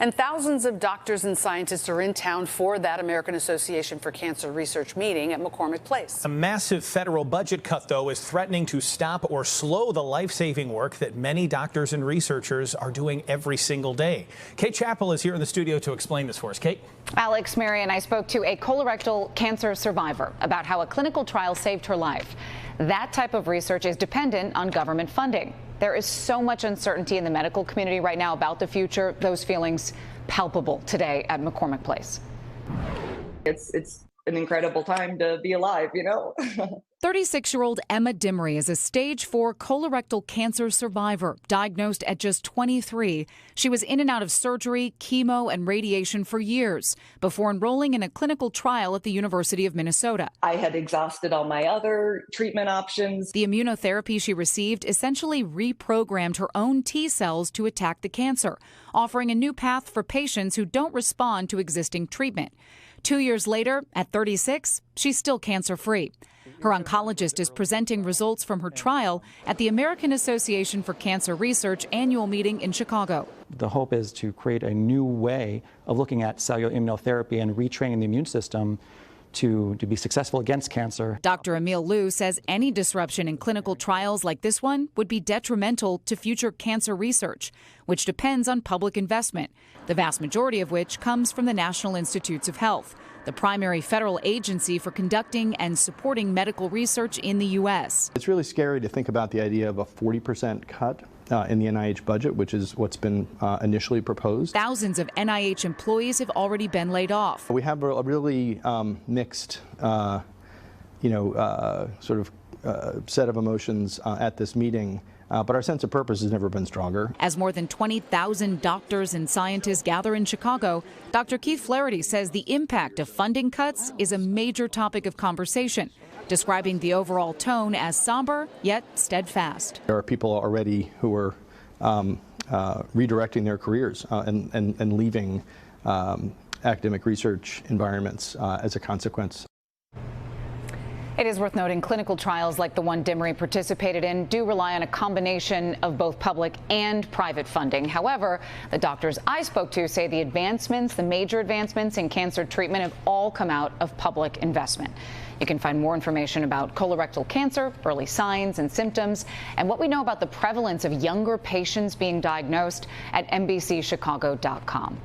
And thousands of doctors and scientists are in town for that American Association for Cancer Research meeting at McCormick Place. A massive federal budget cut, though, is threatening to stop or slow the life-saving work that many doctors and researchers are doing every single day. Kate Chappell is here in the studio to explain this for us. Kate? Alex, Mary, and I spoke to a colorectal cancer survivor about how a clinical trial saved her life. That type of research is dependent on government funding. There is so much uncertainty in the medical community right now about the future. Those feelings palpable today at McCormick Place. It's an incredible time to be alive, you know. 36-year-old Emma Dimry is a stage 4 colorectal cancer survivor, diagnosed at just 23. She was in and out of surgery, chemo, and radiation for years before enrolling in a clinical trial at the University of Minnesota. I had exhausted all my other treatment options. The immunotherapy she received essentially reprogrammed her own T cells to attack the cancer, offering a new path for patients who don't respond to existing treatment. 2 years later, at 36, she's still cancer-free. Her oncologist is presenting results from her trial at the American Association for Cancer Research annual meeting in Chicago. The hope is to create a new way of looking at cellular immunotherapy and retraining the immune system to be successful against cancer. Dr. Emil Liu says any disruption in clinical trials like this one would be detrimental to future cancer research, which depends on public investment, the vast majority of which comes from the National Institutes of Health, the primary federal agency for conducting and supporting medical research in the U.S. It's really scary to think about the idea of a 40% cut in the NIH budget, which is what's been initially proposed. Thousands of NIH employees have already been laid off. We have a really mixed, sort of set of emotions at this meeting. But our sense of purpose has never been stronger. As more than 20,000 doctors and scientists gather in Chicago, Dr. Keith Flaherty says the impact of funding cuts is a major topic of conversation, describing the overall tone as somber yet steadfast. There are people already who are redirecting their careers and leaving academic research environments as a consequence. It is worth noting clinical trials like the one Dimry participated in do rely on a combination of both public and private funding. However, the doctors I spoke to say the major advancements in cancer treatment have all come out of public investment. You can find more information about colorectal cancer, early signs and symptoms, and what we know about the prevalence of younger patients being diagnosed at NBCChicago.com.